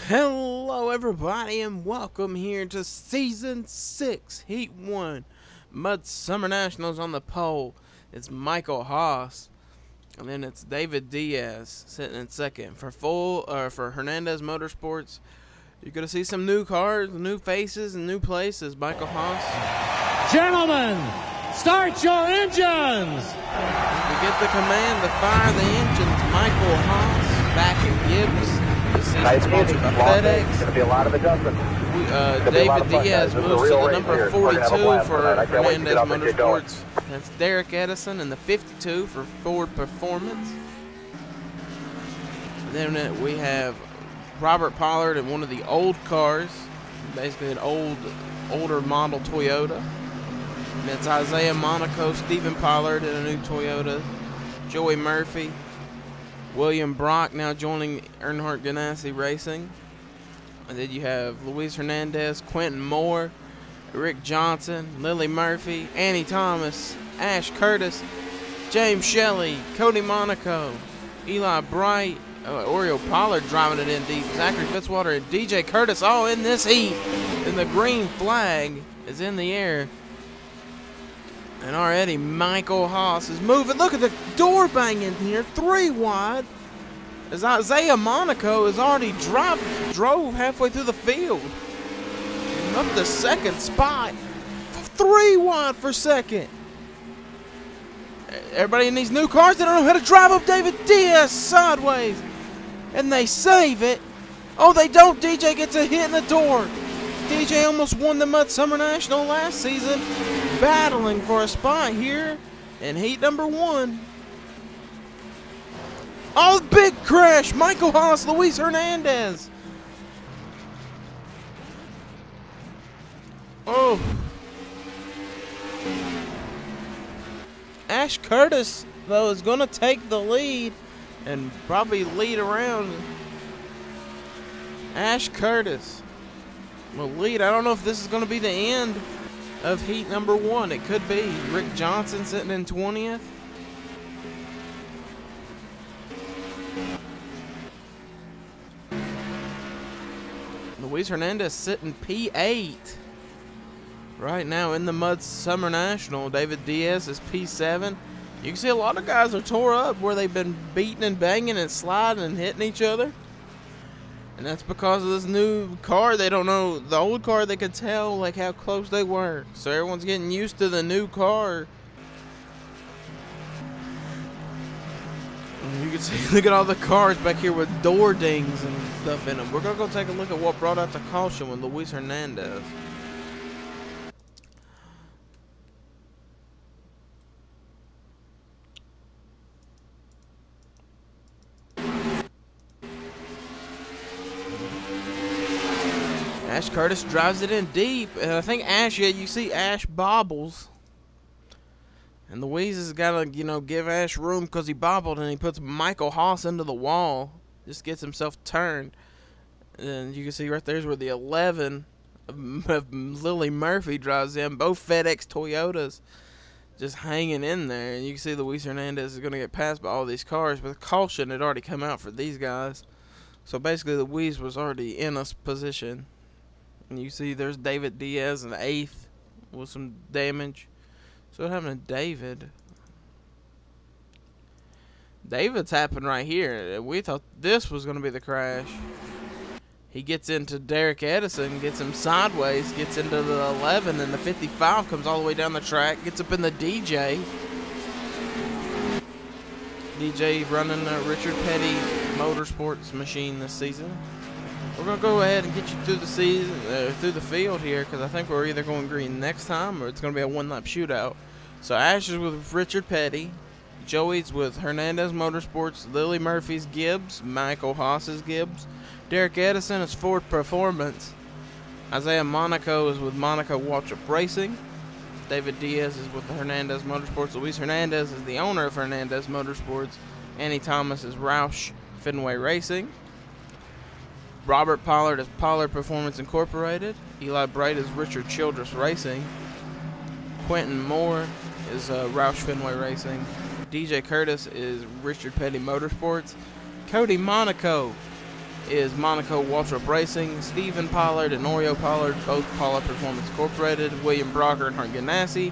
Hello everybody and welcome here to Season 6, Heat 1. MudSummer Nationals on the pole. It's Michael Haas. And then it's David Diaz sitting in second. For Hernandez Motorsports, you're going to see some new cars, new faces, and new places. Michael Haas. Gentlemen, start your engines! We get the command to fire the engines. Michael Haas back in Gibbs. Sponsored by FedEx. Going to be a lot of adjustments. David Diaz moves to the number 42 for Hernandez Motorsports. That's Derek Edison in the 52 for Ford Performance. And then we have Robert Pollard in one of the old cars, basically an older model Toyota. And it's Isaiah Monaco, Stephen Pollard in a new Toyota, Joey Murphy, William Brock now joining Earnhardt Ganassi Racing. And then you have Luis Hernandez, Quentin Moore, Rick Johnson, Lily Murphy, Annie Thomas, Ash Curtis, James Shelley, Cody Monaco, Eli Bright, Oriole Pollard driving it in deep, Zachary Fitzwater, and DJ Curtis all in this heat. And the green flag is in the air. And already Michael Haas is moving. Look at the door banging here. 3 wide. As Isaiah Monaco has already drove halfway through the field. Up to second spot. 3 wide for second. Everybody in these new cars, they don't know how to drive up David Diaz sideways. And they save it. Oh, they don't. DJ gets a hit in the door. DJ almost won the MudSummer National last season, battling for a spot here in heat number 1. Oh, big crash! Michael Haas, Luis Hernandez. Oh. Ash Curtis, though, is going to take the lead and probably lead around. Ash Curtis will lead. I don't know if this is going to be the end of heat number 1. It could be. Rick Johnson sitting in 20th. Luis Hernandez sitting P8 right now in the MudSummer National. David Diaz is P7. You can see a lot of guys are tore up where they've been beating and banging and sliding and hitting each other. And that's because of this new car. They don't know the old car. They could tell like how close they were. So everyone's getting used to the new car. And you can see, look at all the cars back here with door dings and stuff in them. We're going to go take a look at what brought out the caution with Luis Hernandez. Ash Curtis drives it in deep, and I think Ash, yeah, you see Ash bobbles. And Luis has got to, give Ash room because he bobbled, and he puts Michael Haas into the wall. Just gets himself turned. And you can see right there's where the 11 of Lily Murphy drives in. Both FedEx Toyotas just hanging in there. And you can see Luis Hernandez is going to get passed by all these cars, but the caution had already come out for these guys. So basically Luis was already in a position. And you see there's David Diaz in 8th with some damage. So what happened to David? David's happened right here. We thought this was going to be the crash. He gets into Derek Edison, gets him sideways, gets into the 11, and the 55 comes all the way down the track, gets up in the DJ. DJ running a Richard Petty Motorsports machine this season. We're going to go ahead and get you through the season, through the field here, because I think we're either going green next time or it's going to be a one-lap shootout. So Ash is with Richard Petty, Joey's with Hernandez Motorsports, Lily Murphy's Gibbs, Michael Haas's Gibbs, Derek Edison is Ford Performance, Isaiah Monaco is with Monaco Waltrip Racing, David Diaz is with the Hernandez Motorsports, Luis Hernandez is the owner of Hernandez Motorsports, Annie Thomas is Roush Fenway Racing, Robert Pollard is Pollard Performance Incorporated. Eli Bright is Richard Childress Racing. Quentin Moore is Roush Fenway Racing. DJ Curtis is Richard Petty Motorsports. Cody Monaco is Monaco Waltrip Racing, Stephen Pollard and Oreo Pollard, both Pollard Performance Incorporated, William Brocker and Hart Ganassi,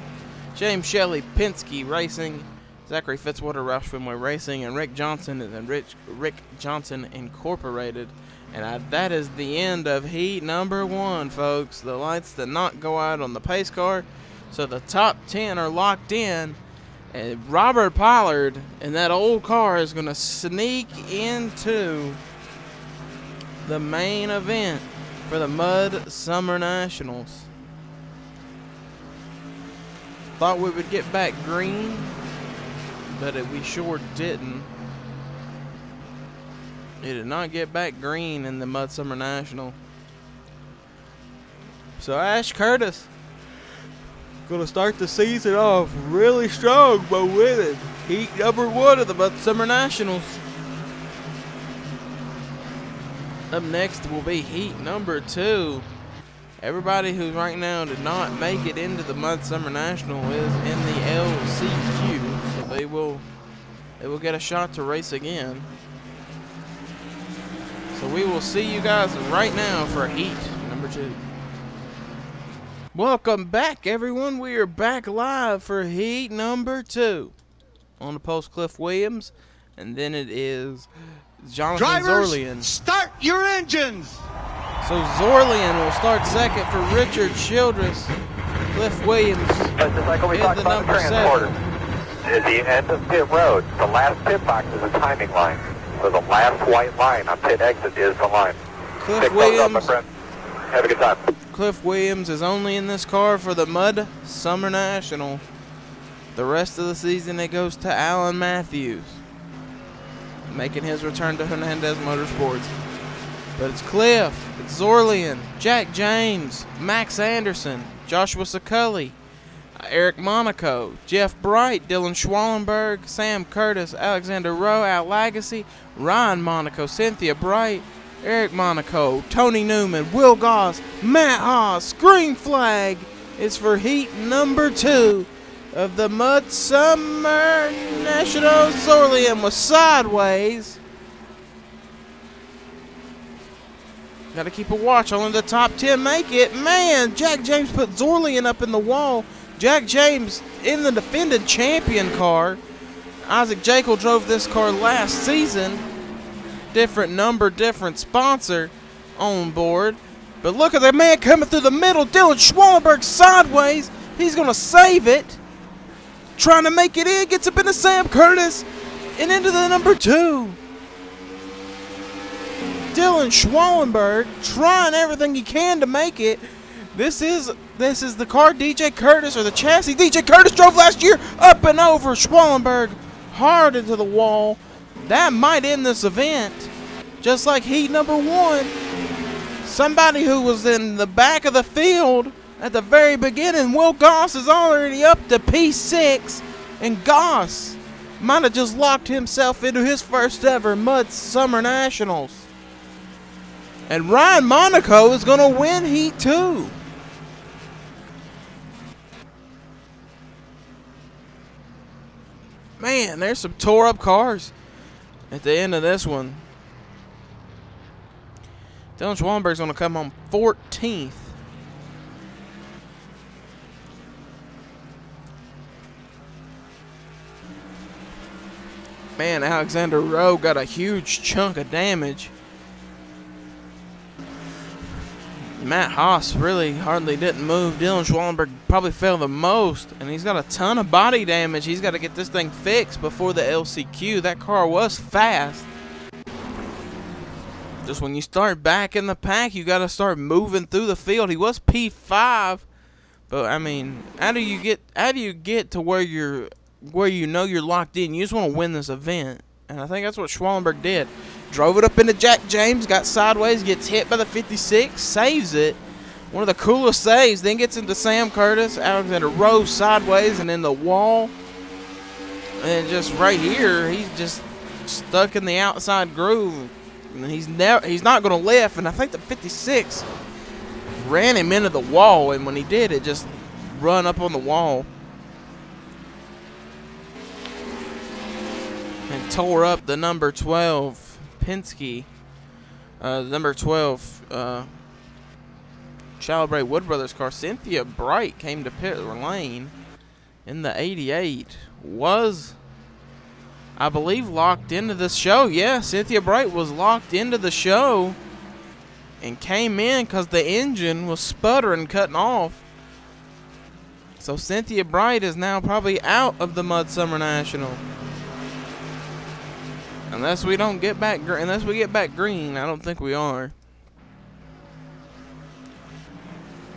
James Shelley, Penske Racing, Zachary Fitzwater, Roush Fenway Racing, and Rick Johnson and Rick Johnson Incorporated. And that is the end of heat number 1, folks. The lights did not go out on the pace car, so the top 10 are locked in. And Robert Pollard in that old car is going to sneak into the main event for the MudSummer Nationals. Thought we would get back green, but we sure didn't. It did not get back green in the MudSummer National. So Ash Curtis gonna start the season off really strong by winning heat number 1 of the MudSummer Nationals. Up next will be heat number 2. Everybody who right now did not make it into the MudSummer National is in the LCQ, so they will get a shot to race again. So we will see you guys right now for heat number 2. Welcome back, everyone. We are back live for heat number 2. On the post, Cliff Williams, and then it is Jonathan Zorlian. Start your engines! So Zorlian will start second for Richard Childress. Cliff Williams is the number 7. At the end of pit road, the last pit box is a timing line. So the last white line on pit exit is the line. Cliff Williams. My friend. Have a good time. Cliff Williams is only in this car for the MudSummer National. The rest of the season it goes to Alan Matthews, making his return to Hernandez Motorsports. But it's Cliff, it's Zorlian, Jack James, Max Anderson, Joshua Saculli, Eric Monaco, Jeff Bright, Dylan Schwallenberg, Sam Curtis, Alexander Rowe, Al Lagacy, Ryan Monaco, Cynthia Bright, Eric Monaco, Tony Newman, Will Goss, Matt Haas. Green flag is for heat number 2 of the MudSummer National. Zorlian was sideways. Got to keep a watch. Only the top 10 make it. Man, Jack James put Zorlian up in the wall. Jack James in the defending champion car. Isaac Jekyll drove this car last season. Different number, different sponsor on board. But look at the man coming through the middle. Dylan Schwallenberg sideways. He's going to save it. Trying to make it in. Gets up into Sam Curtis. And into the number 2. Dylan Schwallenberg trying everything he can to make it. This is the car DJ Curtis, or the chassis DJ Curtis drove last year, up and over Schwallenberg, hard into the wall. That might end this event, just like heat number 1. Somebody who was in the back of the field at the very beginning, Will Goss, is already up to P6, and Goss might have just locked himself into his first ever MudSummer Nationals. And Ryan Monaco is going to win heat 2. Man, there's some tore up cars at the end of this one. Dylan Schwallenberg's going to come home 14th. Man, Alexander Rowe got a huge chunk of damage. Matt Haas really hardly didn't move. Dylan Schwallenberg probably fell the most, and he's got a ton of body damage. He's got to get this thing fixed before the LCQ. That car was fast. Just when you start back in the pack, you got to start moving through the field. He was P5, but I mean, how do you get to where you know you're locked in? You just want to win this event, and I think that's what Schwallenberg did. Drove it up into Jack James, got sideways, gets hit by the 56, saves it. One of the coolest saves. Then gets into Sam Curtis, Alexander Rowe sideways and in the wall. And just right here, he's just stuck in the outside groove. And he's not going to lift. And I think the 56 ran him into the wall. And when he did, it just run up on the wall and tore up the number 12 Penske Number 12, Calibrate Wood Brothers car, Cynthia Bright, came to pit lane in the 88. Was, I believe, locked into the show. Yeah, Cynthia Bright was locked into the show and came in because the engine was sputtering, cutting off. So Cynthia Bright is now probably out of the MudSummer National. Unless we get back green, I don't think we are.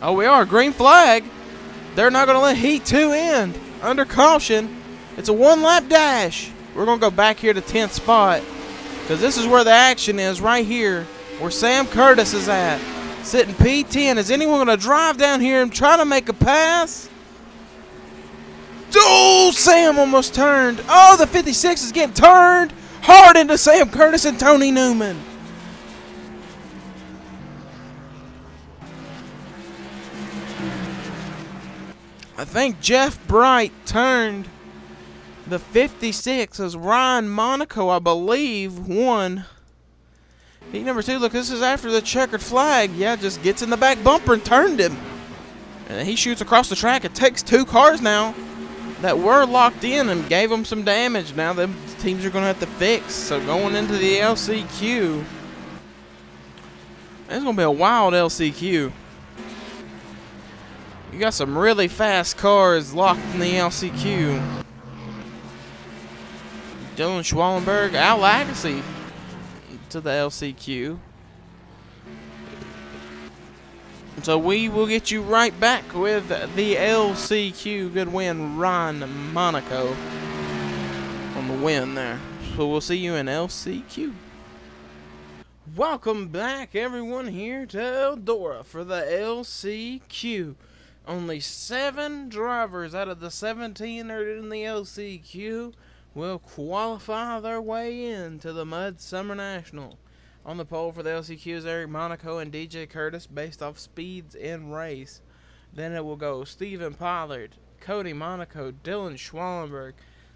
Oh, we are. Green flag. They're not going to let Heat 2 end. Under caution. It's a one-lap dash. We're going to go back here to 10th spot, because this is where the action is, right here, where Sam Curtis is at. Sitting P10. Is anyone going to drive down here and try to make a pass? Oh, Sam almost turned. Oh, the 56 is getting turned hard into Sam Curtis and Tony Newman. I think Jeff Bright turned the 56 as Ryan Monaco, I believe, won. Heat number 2, look, this is after the checkered flag. Yeah, just gets in the back bumper and turned him. And he shoots across the track. It takes 2 cars now that were locked in and gave them some damage. Now the teams are going to have to fix. So going into the LCQ, it's going to be a wild LCQ. You got some really fast cars locked in the LCQ. Dylan Schwallenberg, Al Agassi to the LCQ. So we will get you right back with the LCQ. Good win, Ryan Monaco on the win there. So we'll see you in LCQ. Welcome back, everyone, here to Eldora for the LCQ. Only 7 drivers out of the 17 that are in the LCQ will qualify their way into the MudSummer National. On the pole for the LCQ is Eric Monaco and DJ Curtis based off speeds in race. Then it will go Stephen Pollard, Cody Monaco, Dylan Schwallenberg,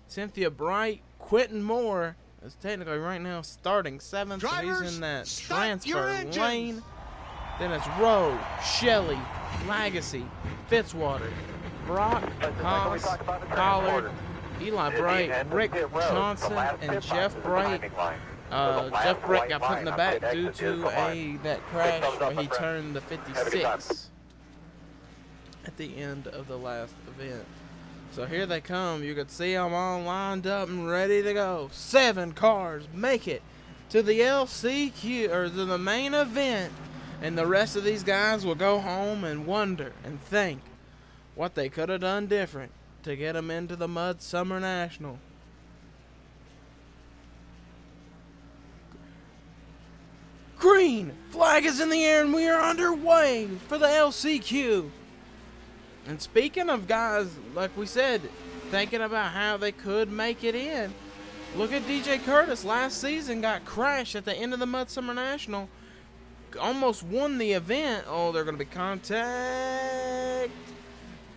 Cynthia Bright, Quentin Moore is technically right now starting 7th. Drivers, so he's in that start your transfer engines. lane. Then it's Rowe, Shelley, Lagacy, Fitzwater, Brock, Haas, Pollard, Eli Bright, Rick Johnson, and Jeff Bright. Jeff Bright got put in the back due to that crash where he turned the 56 at the end of the last event. So here they come. You can see them all lined up and ready to go. 7 cars make it to the LCQ, or to the main event. And the rest of these guys will go home and wonder and think what they could have done different to get them into the MudSummer National. Green flag is in the air and we are underway for the LCQ. And speaking of guys, like we said, thinking about how they could make it in, look at DJ Curtis. Last season got crashed at the end of the MudSummer National. Almost won the event. Oh, they're going to be contact.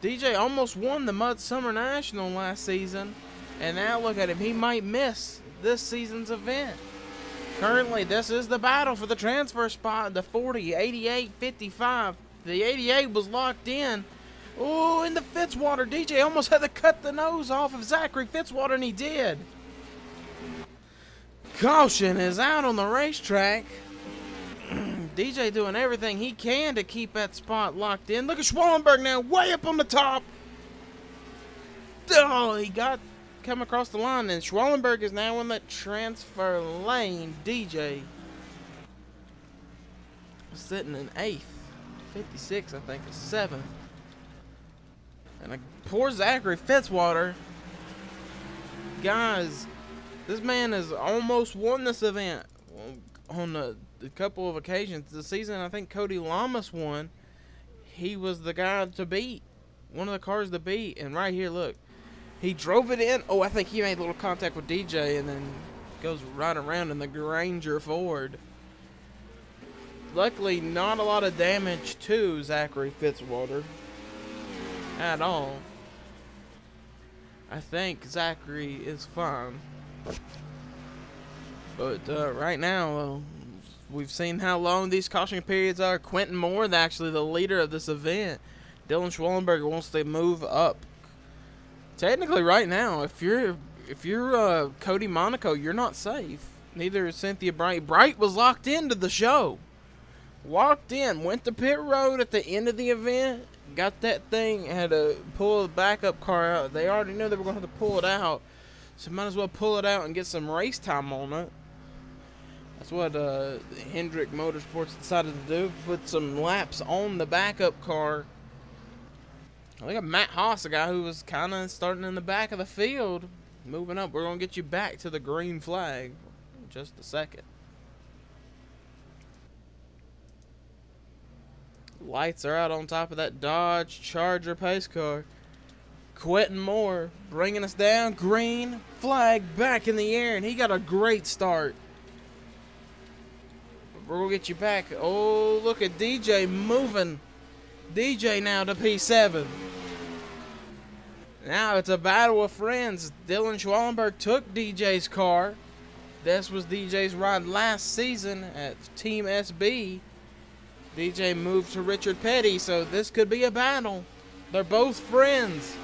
DJ almost won the MudSummer National last season. And now look at him. He might miss this season's event. Currently, this is the battle for the transfer spot. The 40, 88, 55. The 88 was locked in. Oh, in the Fitzwater. DJ almost had to cut the nose off of Zachary Fitzwater, and he did. Caution is out on the racetrack. DJ doing everything he can to keep that spot locked in. Look at Schwallenberg now, way up on the top. Oh, he got come across the line, and Schwallenberg is now in that transfer lane. DJ sitting in 8th. 56, I think, is 7th. And poor Zachary Fitzwater. Guys, this man has almost won this event on a couple of occasions. The season I think Cody Lamas won, he was the guy to beat, one of the cars to beat. And right here, look, he drove it in. Oh, I think he made a little contact with DJ and then goes right around in the Granger Ford. Luckily, not a lot of damage to Zachary Fitzwater at all. I think Zachary is fine. But right now, we've seen how long these caution periods are. Quentin Moore, actually the leader of this event. Dylan Schwellenberger wants to move up. Technically, right now, if you're Cody Monaco, you're not safe. Neither is Cynthia Bright. Bright was locked into the show. Walked in, went to pit road at the end of the event, got that thing, had to pull the backup car out. They already knew they were going to have to pull it out, so might as well pull it out and get some race time on it. That's what Hendrick Motorsports decided to do, put some laps on the backup car. I think Matt Haas, a guy who was kind of starting in the back of the field, moving up. We're going to get you back to the green flag in just a second. Lights are out on top of that Dodge Charger pace car. Quentin Moore bringing us down. Green flag back in the air, and he got a great start. We're going to get you back. Oh, look at DJ moving. DJ now to P7. Now it's a battle of friends. Dylan Schwellenberg took DJ's car. This was DJ's ride last season at Team SB. DJ moved to Richard Petty, so this could be a battle. They're both friends.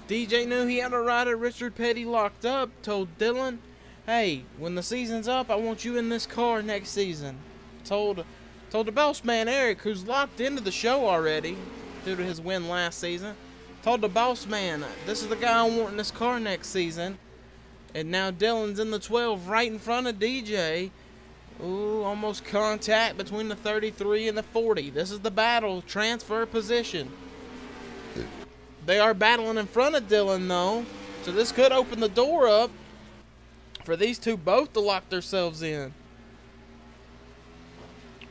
DJ knew he had a ride at Richard Petty locked up, told Dylan, hey, when the season's up, I want you in this car next season. Told the boss man Eric, who's locked into the show already due to his win last season, told the boss man, this is the guy I want in this car next season. And now Dylan's in the 12 right in front of DJ. Ooh, almost contact between the 33 and the 40. This is the battle, transfer position. They are battling in front of Dylan, though. So this could open the door up for these two both to lock themselves in.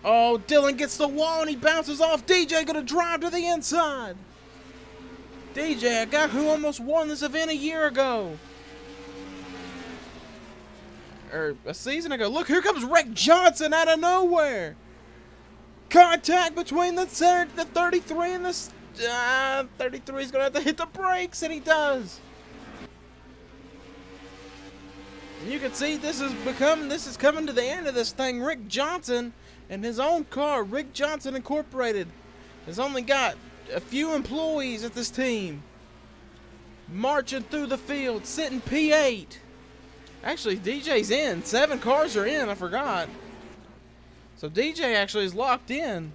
Oh, Dylan gets the wall and he bounces off. DJ gonna drive to the inside. DJ, a guy who almost won this event a year ago. Or a season ago. Look, here comes Rick Johnson out of nowhere. Contact between the 33 and the 33 is going to have to hit the brakes, and he does. And you can see this is coming to the end of this thing. Rick Johnson and his own car, Rick Johnson Incorporated, has only got a few employees at this team. Marching through the field, sitting P8. Actually, DJ's in. 7 cars are in, I forgot. So DJ actually is locked in.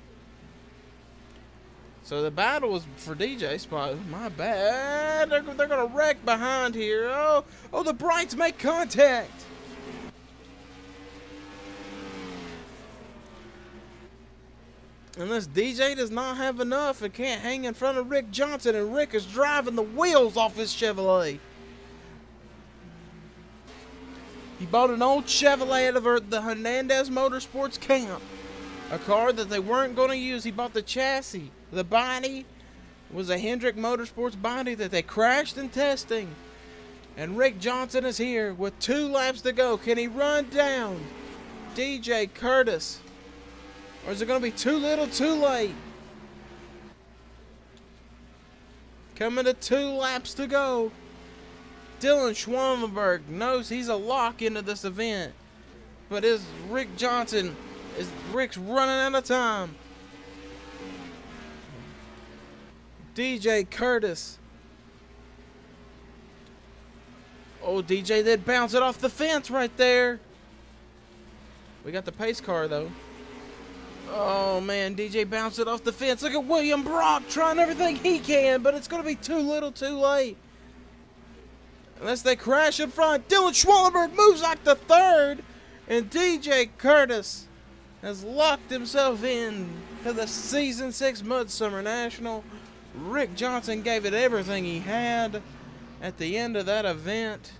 So the battle was for DJ spot. My bad. They're going to wreck behind here. Oh, the Brights make contact. Unless DJ does not have enough and can't hang in front of Rick Johnson, and Rick is driving the wheels off his Chevrolet. He bought an old Chevrolet out of the Hernandez Motorsports camp. A car that they weren't going to use. He bought the chassis. The body was a Hendrick Motorsports body that they crashed in testing. And Rick Johnson is here with 2 laps to go. Can he run down DJ Curtis? Or is it going to be too little, too late? Coming to 2 laps to go. Dylan Schwellenberg knows he's a lock into this event. But Rick's running out of time. DJ Curtis. Oh, DJ did bounce it off the fence right there. We got the pace car, though. Oh, man, DJ bounced it off the fence. Look at William Brock trying everything he can, but it's going to be too little, too late. Unless they crash in front. Dylan Schwellenberg moves like the 3rd, and DJ Curtis has locked himself in to the Season 6 MudSummer National. Rick Johnson gave it everything he had at the end of that event.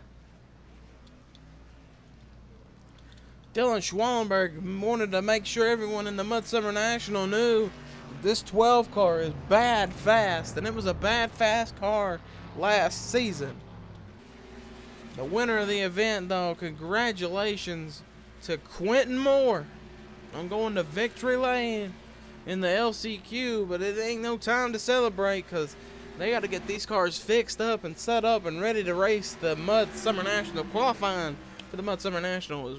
Dylan Schwellenberg wanted to make sure everyone in the MudSummer National knew this 12 car is bad fast, and it was a bad fast car last season. The winner of the event, though, congratulations to Quentin Moore. I'm going to victory lane in the LCQ, but it ain't no time to celebrate because they got to get these cars fixed up and set up and ready to race the MudSummer National. Qualifying for the MudSummer National is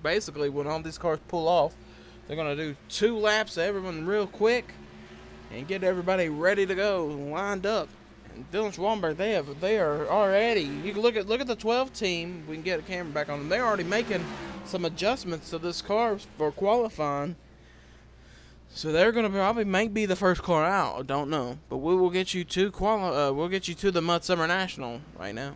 basically, when all these cars pull off, they're going to do 2 laps of everyone real quick and get everybody ready to go, lined up. And Dylan Schwallenberg, they are already. You can look at the 12 team. We can get a camera back on them. They're already making some adjustments to this car for qualifying. So they're going to probably be the first car out. I don't know, but we will get you to we'll get you to the MudSummer National right now.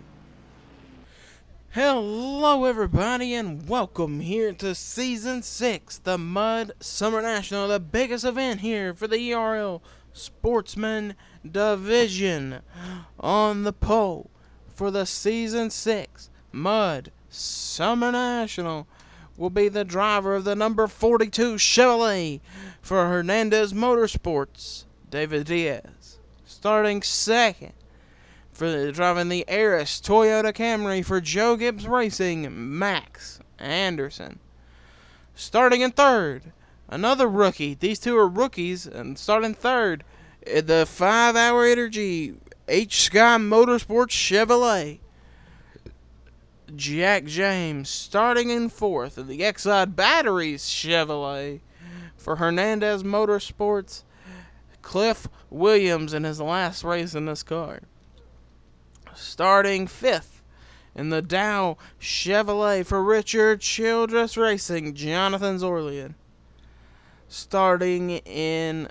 Hello, everybody, and welcome here to Season 6, the MudSummer National, the biggest event here for the ERL Sportsman Division. On the pole for the Season 6 MudSummer National will be the driver of the number 42 Chevrolet for Hernandez Motorsports, David Diaz. Starting second, driving the Eris Toyota Camry for Joe Gibbs Racing, Max Anderson. Starting in third, another rookie. These two are rookies, and starting third, the 5-hour Energy H Sky Motorsports Chevrolet, Jack James. Starting in fourth, the Exide Batteries Chevrolet for Hernandez Motorsports, Cliff Williams in his last race in this car. Starting fifth in the Dow Chevrolet for Richard Childress Racing, Jonathan Zorlian. Starting in,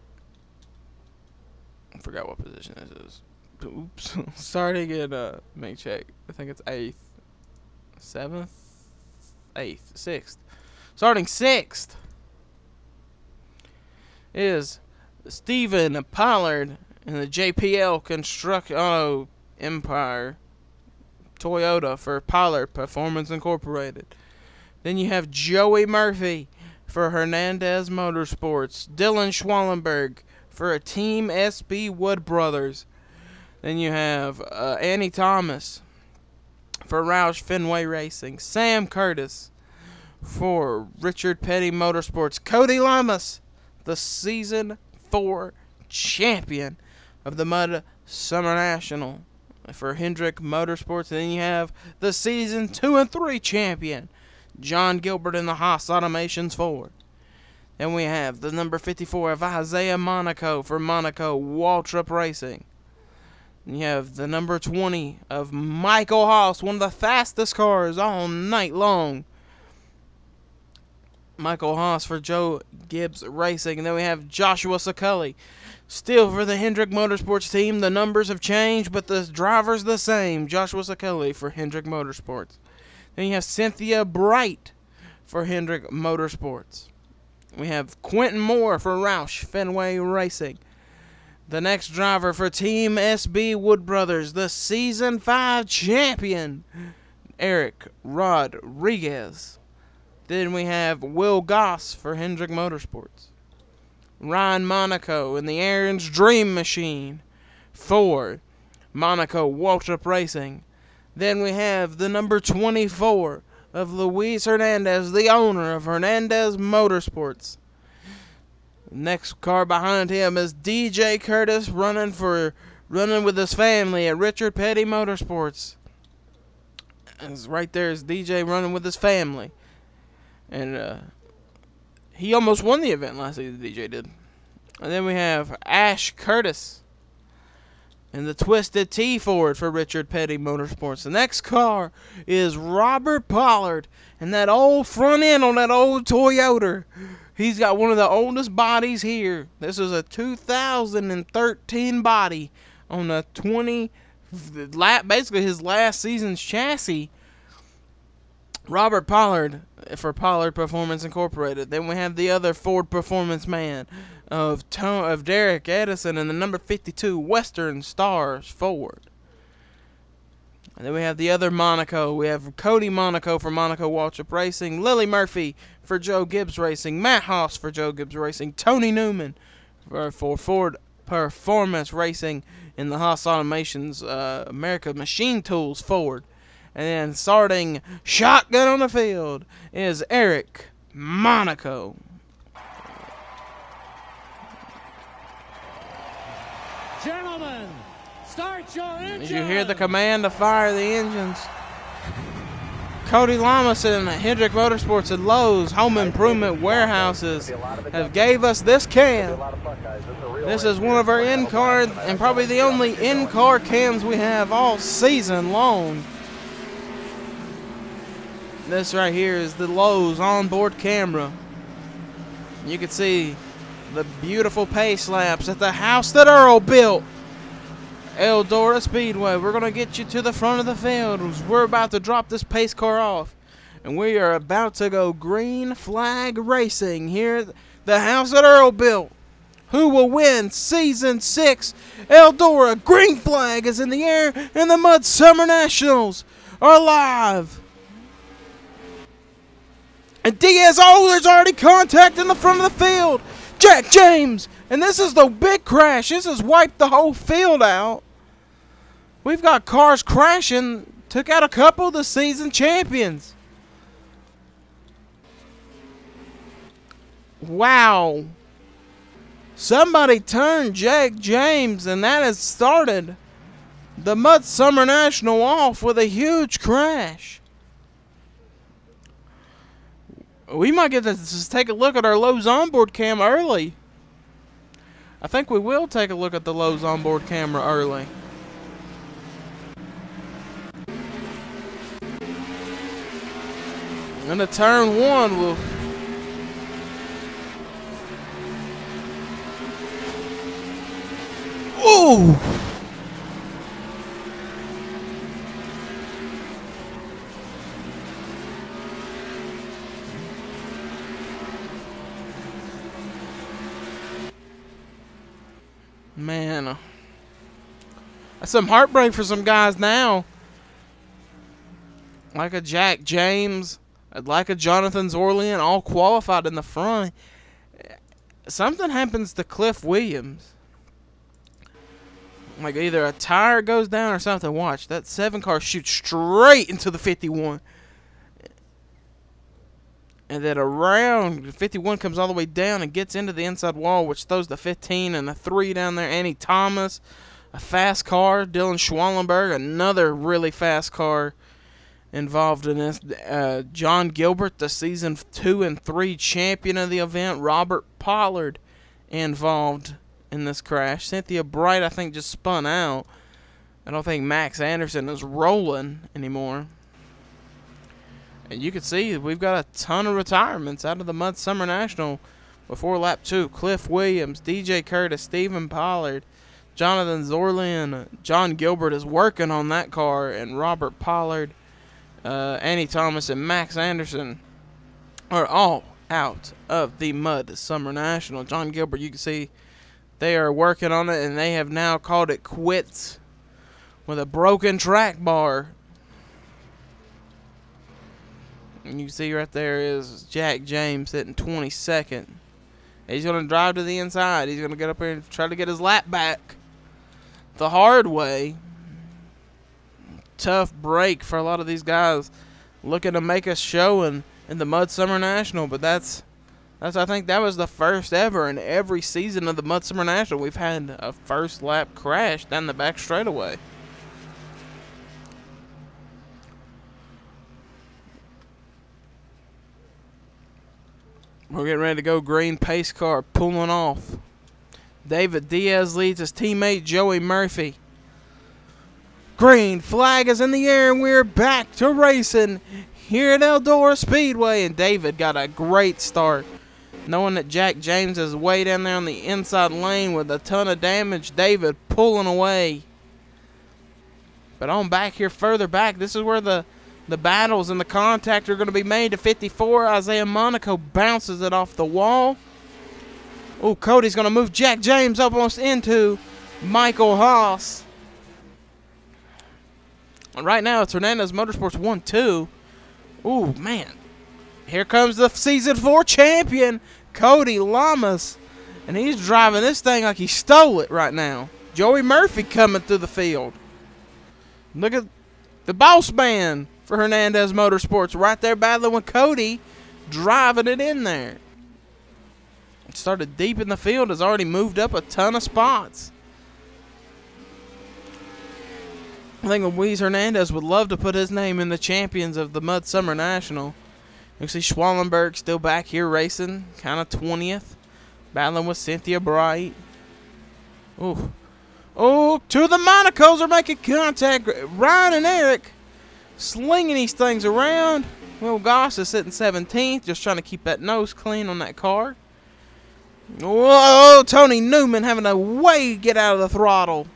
I forgot what position this is. Oops. Starting in, let me check. I think it's 8th, 7th, 8th, 6th. Starting 6th is Stephen Pollard in the JPL Empire Toyota for Pollard Performance Incorporated. Then you have Joey Murphy for Hernandez Motorsports, Dylan Schwallenberg for a Team SB Wood Brothers. Then you have Annie Thomas for Roush Fenway Racing, Sam Curtis for Richard Petty Motorsports, Cody Lamas, the Season 4 champion of the MudSummer National for Hendrick Motorsports. And then you have the Season 2 and 3 champion, John Gilbert in the Haas Automations Ford. Then we have the number 54 of Isaiah Monaco for Monaco Waltrip Racing. And you have the number 20 of Michael Haas, one of the fastest cars all night long, Michael Haas for Joe Gibbs Racing. And then we have Joshua Saculli, still for the Hendrick Motorsports team. The numbers have changed, but the driver's the same. Joshua Saculli for Hendrick Motorsports. Then you have Cynthia Bright for Hendrick Motorsports. We have Quentin Moore for Roush Fenway Racing. The next driver for Team SB Wood Brothers, the Season 5 champion, Eric Rodriguez. Then we have Will Goss for Hendrick Motorsports. Ryan Monaco in the Aaron's Dream Machine for Monaco Waltrip Racing. Then we have the number 24 of Luis Hernandez, the owner of Hernandez Motorsports. Next car behind him is DJ Curtis running with his family at Richard Petty Motorsports. And right there is DJ running with his family. And he almost won the event last season, DJ did. And then we have Ash Curtis in the Twisted T Ford for Richard Petty Motorsports. The next car is Robert Pollard and that old front end on that old Toyota. He's got one of the oldest bodies here. This is a 2013 body on a basically his last season's chassis. Robert Pollard for Pollard Performance Incorporated. Then we have the other Ford Performance man of Derek Edison and the number 52 Western Stars Ford. And then we have the other Monaco. We have Cody Monaco for Monaco Waltrip Racing, Lily Murphy for Joe Gibbs Racing, Matt Haas for Joe Gibbs Racing, Tony Newman for Ford Performance Racing in the Haas Automations America Machine Tools Ford. And then starting shotgun on the field is Eric Monaco. Gentlemen, start your engines. Did you hear the command to fire the engines? Cody Lamas and Hendrick Motorsports and Lowe's Home Improvement Warehouses have gave us this cam. This is one of our in-car and probably the only in-car cams we have all season long. This right here is the Lowe's onboard camera. You can see the beautiful pace laps at the house that Earl built. Eldora Speedway. We're going to get you to the front of the field. We're about to drop this pace car off. And we are about to go green flag racing here at the house that Earl built. Who will win Season 6? Eldora green flag is in the air and the MudSummer Nationals are live. And Diaz, there's already contact in the front of the field. Jack James. And this is the big crash. This has wiped the whole field out. We've got cars crashing. Took out a couple of the season champions. Wow. Somebody turned Jack James, and that has started the MudSummer National off with a huge crash. We might get to just take a look at our Lowe's onboard cam early. I think we will take a look at the Lowe's onboard camera early. And the turn one will... Ooh! Man, that's some heartbreak for some guys now. Like a Jack James, like a Jonathan Zorlian, all qualified in the front. Something happens to Cliff Williams. Like either a tire goes down or something. Watch, that 7 car shoots straight into the 51. And then around, 51 comes all the way down and gets into the inside wall, which throws the 15 and the 3 down there. Annie Thomas, a fast car. Dylan Schwallenberg, another really fast car involved in this. John Gilbert, the season 2 and 3 champion of the event. Robert Pollard involved in this crash. Cynthia Bright, I think, just spun out. I don't think Max Anderson is rolling anymore. And you can see we've got a ton of retirements out of the MudSummer National before lap 2. Cliff Williams, DJ Curtis, Stephen Pollard, Jonathan Zorlian, John Gilbert is working on that car, and Robert Pollard, Annie Thomas, and Max Anderson are all out of the MudSummer National. John Gilbert, you can see they are working on it, and they have now called it quits with a broken track bar. And you see right there is Jack James sitting 22nd. He's going to drive to the inside. He's going to get up here and try to get his lap back the hard way. Tough break for a lot of these guys looking to make a showing in the MudSummer National. But that's I think that was the first ever in every season of the MudSummer National. We've had a first lap crash down the back straightaway. We're getting ready to go green pace car pulling off. David Diaz leads his teammate Joey Murphy. Green flag is in the air and we're back to racing here at Eldora Speedway. And David got a great start. Knowing that Jack James is way down there on the inside lane with a ton of damage, David pulling away. But on back here, further back, this is where the battles and the contact are going to be made to 54. Isaiah Monaco bounces it off the wall. Oh, Cody's going to move Jack James up almost into Michael Haas. And right now, it's Hernandez Motorsports 1-2. Oh, man. Here comes the Season 4 champion, Cody Lamas. And he's driving this thing like he stole it right now. Joey Murphy coming through the field. Look at the boss man for Hernandez Motorsports right there battling with Cody, driving it in there. It started deep in the field, has already moved up a ton of spots. I think Luis Hernandez would love to put his name in the champions of the MudSummer National. You see Schwallenberg still back here racing, kind of 20th, battling with Cynthia Bright. Ooh. Oh, two of the Monacos are making contact. Ryan and Eric slinging these things around. Will Goss is sitting 17th, just trying to keep that nose clean on that car. Whoa, Tony Newman having a way get out of the throttle.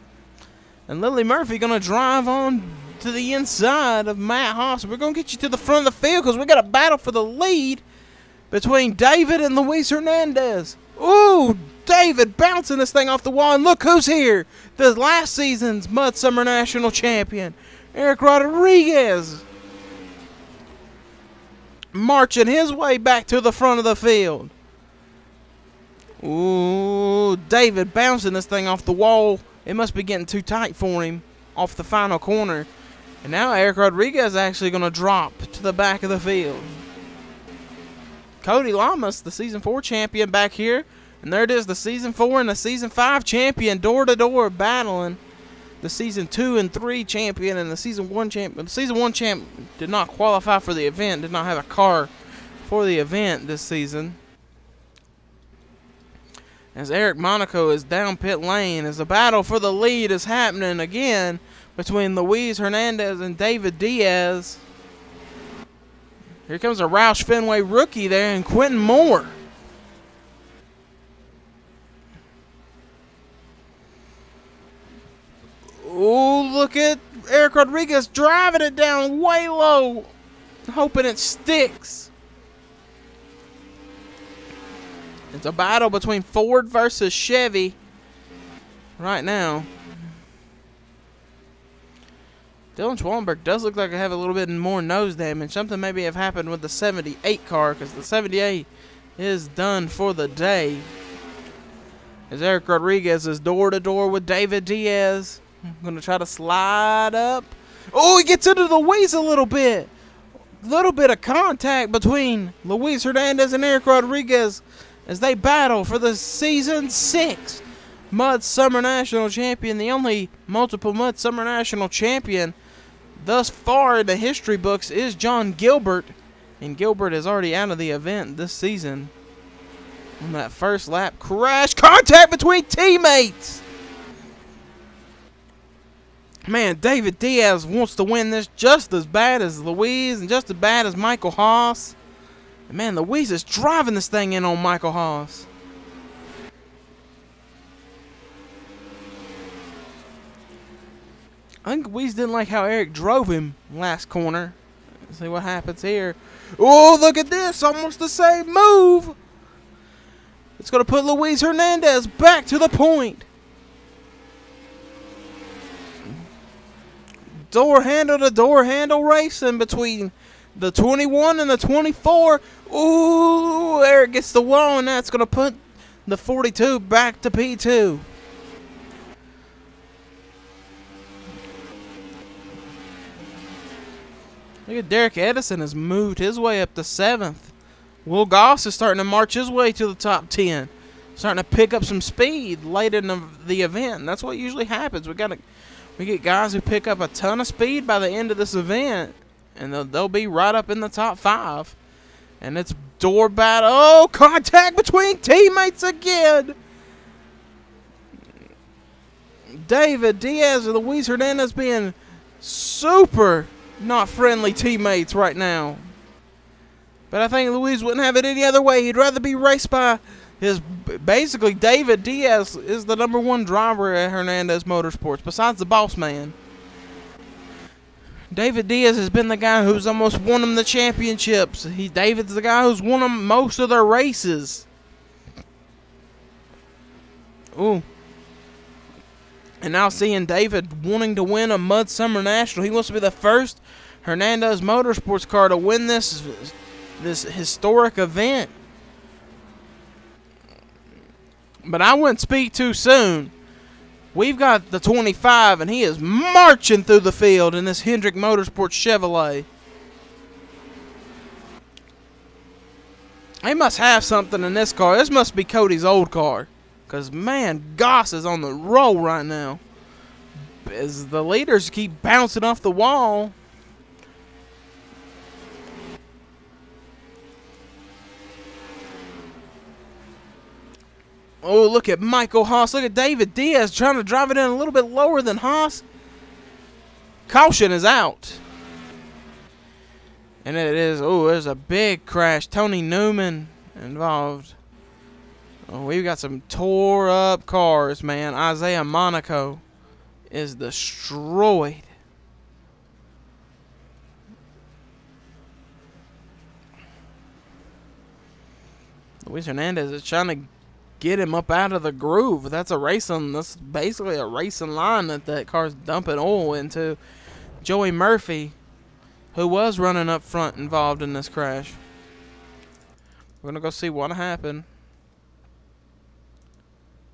And Lily Murphy going to drive on to the inside of Matt Haas. We're going to get you to the front of the field because we got a battle for the lead between David and Luis Hernandez. Ooh, David bouncing this thing off the wall. And look who's here. The last season's MudSummer National Champion, Eric Rodriguez, marching his way back to the front of the field. Ooh, David bouncing this thing off the wall. It must be getting too tight for him off the final corner. And now Eric Rodriguez is actually going to drop to the back of the field. Cody Lamas, the Season 4 champion, back here. And there it is, the Season 4 and the Season 5 champion, door-to-door battling. The Season 2 and 3 champion and the Season 1 champion. The Season 1 champ did not qualify for the event, did not have a car for the event this season. As Eric Monaco is down pit lane, as the battle for the lead is happening again between Luis Hernandez and David Diaz. Here comes a Roush Fenway rookie there, and Quentin Moore. Oh, look at Eric Rodriguez driving it down way low, hoping it sticks. It's a battle between Ford versus Chevy right now. Dylan Schwallenberg does look like I have a little bit more nose damage. Something maybe have happened with the 78 car, because the 78 is done for the day. As Eric Rodriguez is door-to-door with David Diaz. I'm going to try to slide up. Oh, he gets into the Luis a little bit. Little bit of contact between Luis Hernandez and Eric Rodriguez as they battle for the Season 6 MudSummer National Champion, the only multiple MudSummer National Champion thus far in the history books is John Gilbert, and Gilbert is already out of the event this season. On that first lap crash, contact between teammates. Man, David Diaz wants to win this just as bad as Luis and just as bad as Michael Haas. And man, Luis is driving this thing in on Michael Haas. I think Luis didn't like how Eric drove him last corner. Let's see what happens here. Oh, look at this. Almost the same move. It's going to put Luis Hernandez back to the point. Door handle to door handle racing between the 21 and the 24. Ooh, Eric gets the wall, and that's going to put the 42 back to P2. Look at Derek Edison has moved his way up to 7th. Will Goss is starting to march his way to the top 10. Starting to pick up some speed late in the event. And that's what usually happens. We get guys who pick up a ton of speed by the end of this event, and they'll be right up in the top 5. And it's door battle. Oh, contact between teammates again. David Diaz and Luis Hernandez being super not friendly teammates right now. But I think Luis wouldn't have it any other way. He'd rather be raced by basically David Diaz is the #1 driver at Hernandez Motorsports, besides the boss man. David Diaz has been the guy who's almost won them the championships. David's the guy who's won them most of their races. Ooh. And now seeing David wanting to win a MudSummer National. He wants to be the first Hernandez Motorsports car to win this historic event. But I wouldn't speak too soon. We've got the 25, and he is marching through the field in this Hendrick Motorsports Chevrolet. He must have something in this car. This must be Cody's old car. Because, man, Goss is on the roll right now. as the leaders keep bouncing off the wall. Oh, look at Michael Haas. Look at David Diaz trying to drive it in a little bit lower than Haas. Caution is out. And it is, oh, there's a big crash. Tony Newman involved. Oh, we've got some tore up cars, man. Isaiah Monaco is destroyed. Luis Hernandez is trying to get him up out of the groove. That's basically a racing line that car's dumping oil into. Joey Murphy, who was running up front, involved in this crash. We're gonna go see what happened.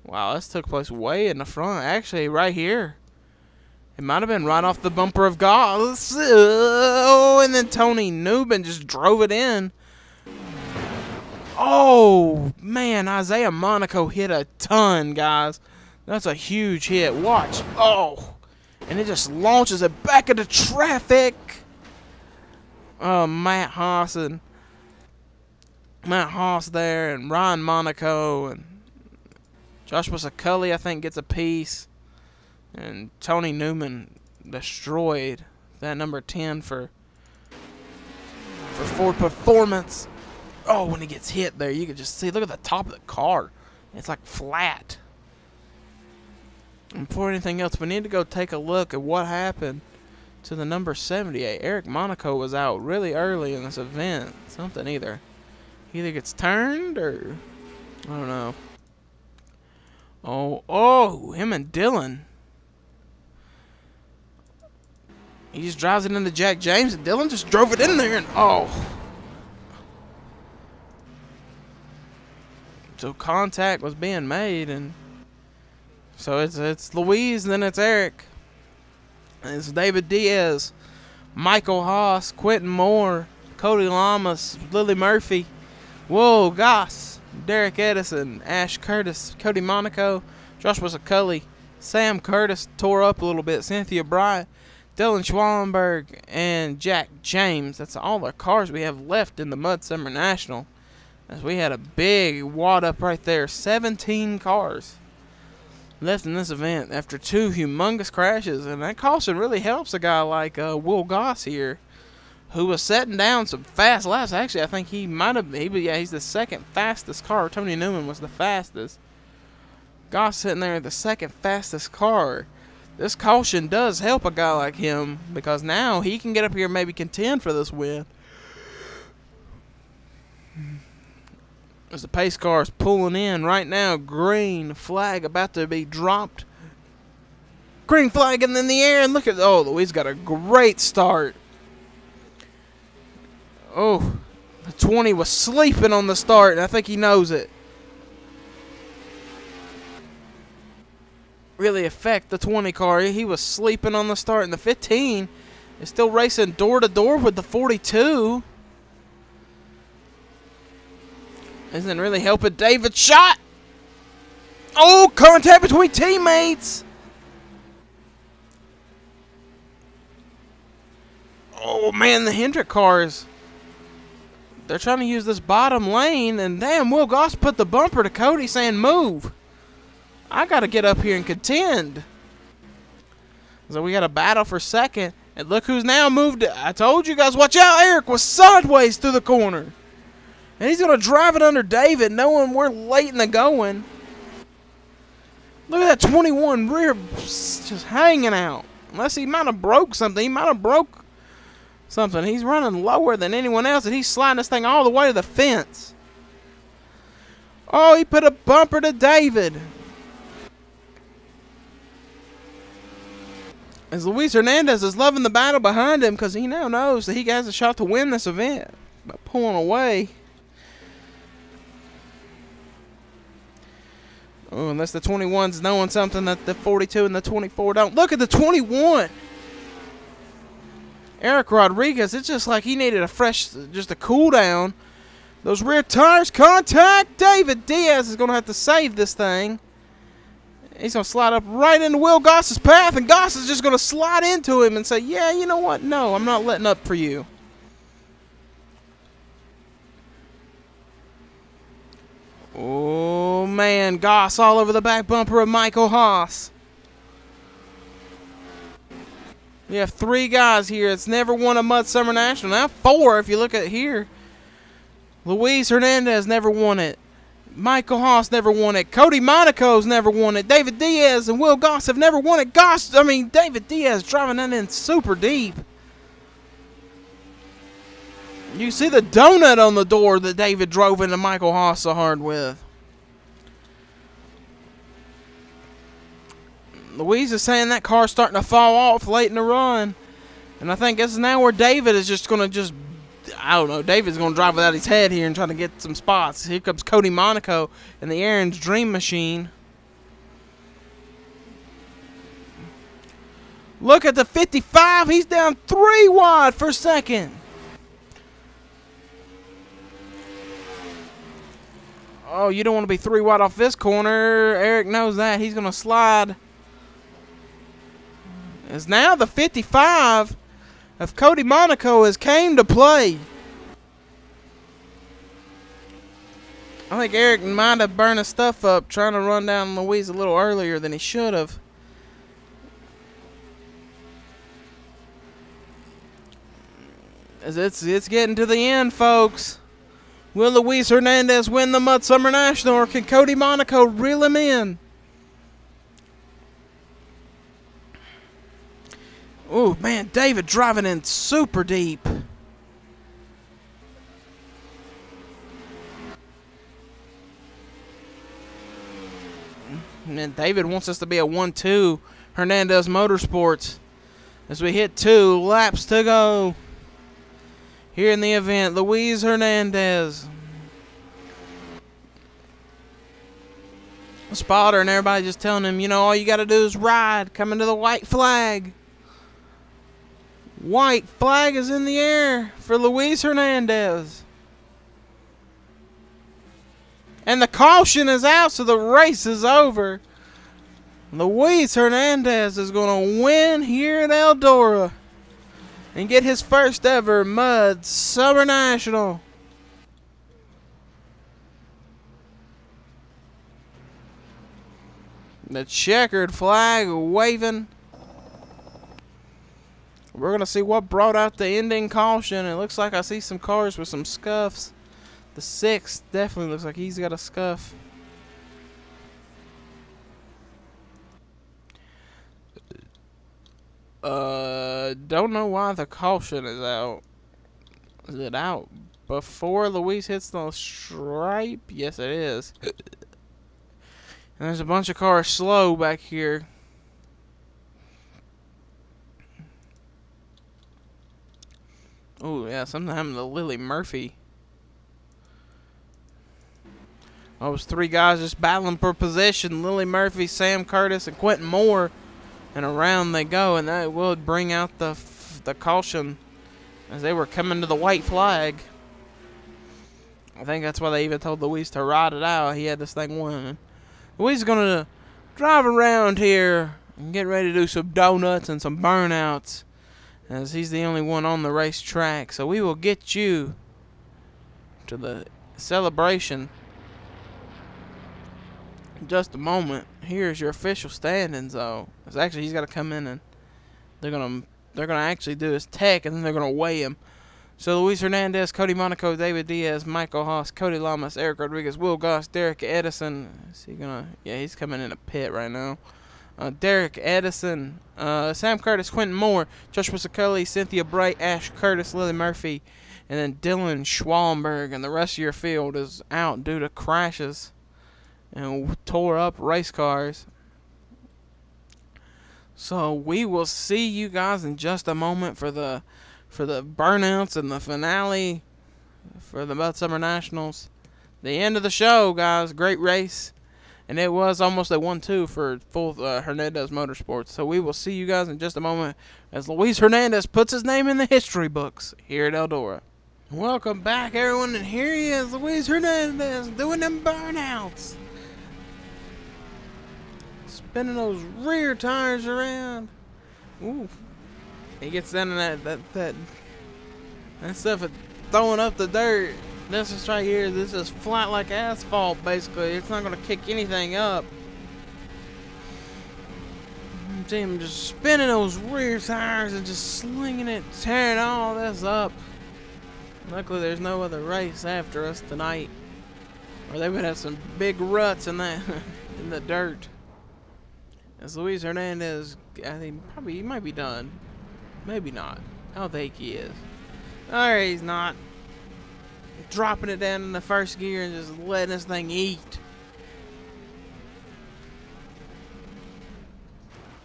Wow, this took place way in the front. Actually, right here. It might have been right off the bumper of Goss. Oh, and then Tony Newman just drove it in. Oh, man, Isaiah Monaco hit a ton, guys. That's a huge hit. Watch. Oh, and it just launches it back into traffic. Oh, Matt Haas there, and Ryan Monaco, and Joshua Saculli, I think, gets a piece. And Tony Newman destroyed that number 10 for Ford Performance. Oh, when he gets hit there, you can just see. Look at the top of the car. It's like flat. And before anything else, we need to go take a look at what happened to the number 78. Eric Monaco was out really early in this event. Something either gets turned or I don't know. Oh, him and Dylan. He just drives it into Jack James, and Dylan just drove it in there, and oh. So contact was being made, and so it's Louise, and then it's Eric. And it's David Diaz, Michael Haas, Quentin Moore, Cody Lamas, Lily Murphy, Will Goss, Derek Edison, Ash Curtis, Cody Monaco, Joshua Saculli, Sam Curtis tore up a little bit, Cynthia Bryant, Dylan Schwallenberg, and Jack James. That's all the cars we have left in the MudSummer National. As we had a big wad up right there. 17 cars left in this event after 2 humongous crashes. And that caution really helps a guy like Will Goss here, who was setting down some fast laps. Actually, I think he's the second fastest car. Tony Newman was the fastest. Goss sitting there, the second fastest car. This caution does help a guy like him, because now he can get up here and maybe contend for this win. As the pace car is pulling in right now, green flag about to be dropped. Green flag and in the air, and look at, oh, Louise got a great start. Oh, the 20 was sleeping on the start, and I think he knows it. Really affect the 20 car. He was sleeping on the start, and the 15 is still racing door to door with the 42. Isn't really helping David. Shot! Oh, contact between teammates! Oh, man, the Hendrick cars. They're trying to use this bottom lane, and damn, Will Goss put the bumper to Cody saying, move. I got to get up here and contend. So we got a battle for second. And look who's now moved. I told you guys, watch out. Eric was sideways through the corner. And he's going to drive it under David, knowing we're late in the going. Look at that 21 rear just hanging out. Unless he might have broke something. He might have broke something. He's running lower than anyone else, and he's sliding this thing all the way to the fence. Oh, he put a bumper to David. As Luis Hernandez is loving the battle behind him, because he now knows that he has a shot to win this event by pulling away. Oh, unless the 21's knowing something that the 42 and the 24 don't. Look at the 21. Eric Rodriguez, it's just like he needed just a cool down. Those rear tires, contact. David Diaz is going to have to save this thing. He's going to slide up right into Will Goss's path, and Goss is just going to slide into him and say, yeah, you know what? No, I'm not letting up for you. Oh, man. Goss all over the back bumper of Michael Haas. We have 3 guys here that's never won a MudSummer National. Now 4 if you look at here. Luis Hernandez never won it. Michael Haas never won it. Cody Monaco's never won it. David Diaz and Will Goss have never won it. David Diaz driving that in super deep. You see the donut on the door that David drove into Michael Haas so hard with. Luis is saying that car's starting to fall off late in the run. And I think this is now where David is just going to I don't know. David's going to drive without his head here and try to get some spots. Here comes Cody Monaco and the Aaron's Dream Machine. Look at the 55. He's down 3 wide for second. Oh, you don't want to be 3 wide off this corner. Eric knows that. He's going to slide. As now the 55 of Cody Monaco has came to play. I think Eric might have burned his stuff up trying to run down Luis a little earlier than he should have. As it's getting to the end, folks. Will Luis Hernandez win the MudSummer National, or can Cody Monaco reel him in? Oh, man, David driving in super deep. And David wants us to be a 1-2 Hernandez Motorsports as we hit 2 laps to go here in the event. Luis Hernandez, a spotter, and everybody just telling him, you know, all you got to do is ride. Coming to the white flag. White flag is in the air for Luis Hernandez. And the caution is out, so the race is over. Luis Hernandez is going to win here at Eldora and get his first ever MudSummer National. The checkered flag waving. We're going to see what brought out the ending caution. It looks like I see some cars with some scuffs. The 6th definitely looks like he's got a scuff. Don't know why the caution is out. Is it out before Luis hits the stripe? Yes, it is. And there's a bunch of cars slow back here. Oh, yeah, something happened to Lily Murphy. Oh, it was 3 guys just battling for position. Lily Murphy, Sam Curtis, and Quentin Moore. And around they go, and that will bring out the caution as they were coming to the white flag. I think that's why they even told Luis to ride it out. He had this thing won. Luis is going to drive around here and get ready to do some donuts and some burnouts, as he's the only one on the racetrack. So we will get you to the celebration in just a moment. Here's your official standings, though. It's actually, he's got to come in and they're gonna actually do his tech, and then they're gonna weigh him. So Luis Hernandez, Cody Monaco, David Diaz, Michael Haas, Cody Lamas, Eric Rodriguez, Will Goss, Derek Edison. Is he gonna? Yeah, he's coming in a pit right now. Derek Edison, Sam Curtis, Quentin Moore, Joshua Sakuli, Cynthia Bright, Ash Curtis, Lily Murphy, and then Dylan Schwallenberg. And the rest of your field is out due to crashes and tore up race cars. So we will see you guys in just a moment for the burnouts and the finale for the MudSummer Nationals. The end of the show, guys. Great race. And it was almost a 1-2 for full Hernandez Motorsports. So we will see you guys in just a moment as Luis Hernandez puts his name in the history books here at Eldora. Welcome back, everyone. And here he is, Luis Hernandez, doing them burnouts. spinning those rear tires around. Ooh. He gets down in that stuff at throwing up the dirt. This is right here. This is flat like asphalt, basically. It's not going to kick anything up. See him just spinning those rear tires and just slinging it, tearing all this up. Luckily, there's no other race after us tonight, or they would have some big ruts in that in the dirt. As Luis Hernandez, I think he might be done. Maybe not. I don't think he is. Alright, he's not. Dropping it down in the first gear and just letting this thing eat.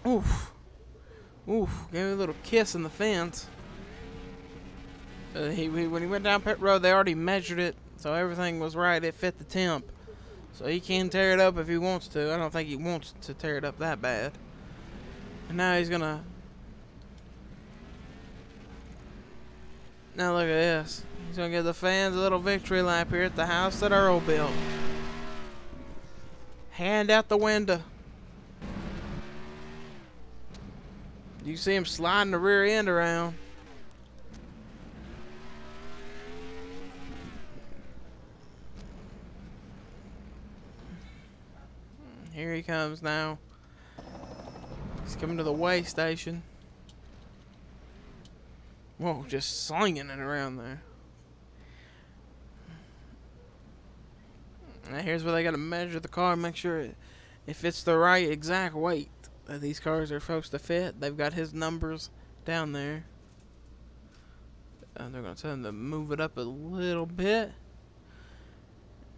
Oof. Oof. Gave me a little kiss in the fence. When he went down pit road, they already measured it, so everything was right. It fit the temp. So he can tear it up if he wants to. I don't think he wants to tear it up that bad. And now he's gonna... Now look at this. He's gonna give the fans a little victory lap here at the house that Earl built. Hand out the window. You see him sliding the rear end around. Here he comes now. He's coming to the weigh station. Whoa, just slinging it around there. Now here's where they got to measure the car, make sure it fits the right exact weight that these cars are supposed to fit. They've got his numbers down there. They're going to tell him to move it up a little bit.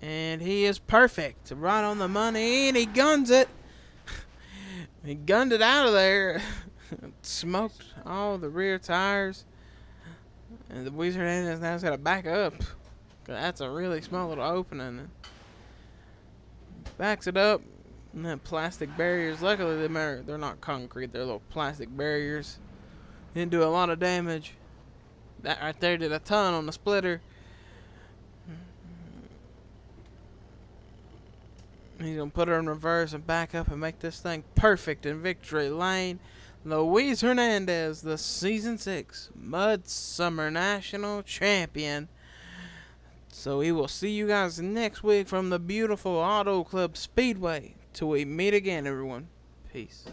And he is perfect. Right on the money. And he guns it. He gunned it out of there. Smoked all the rear tires. And the Luis Hernandez now has got to back up. That's a really small little opening. Backs it up. And then plastic barriers. Luckily, they're not concrete. They're little plastic barriers. Didn't do a lot of damage. That right there did a ton on the splitter. He's going to put her in reverse and back up and make this thing perfect in victory lane. Luis Hernandez, the Season 6 MudSummer National Champion. So we will see you guys next week from the beautiful Auto Club Speedway. Till we meet again, everyone. Peace.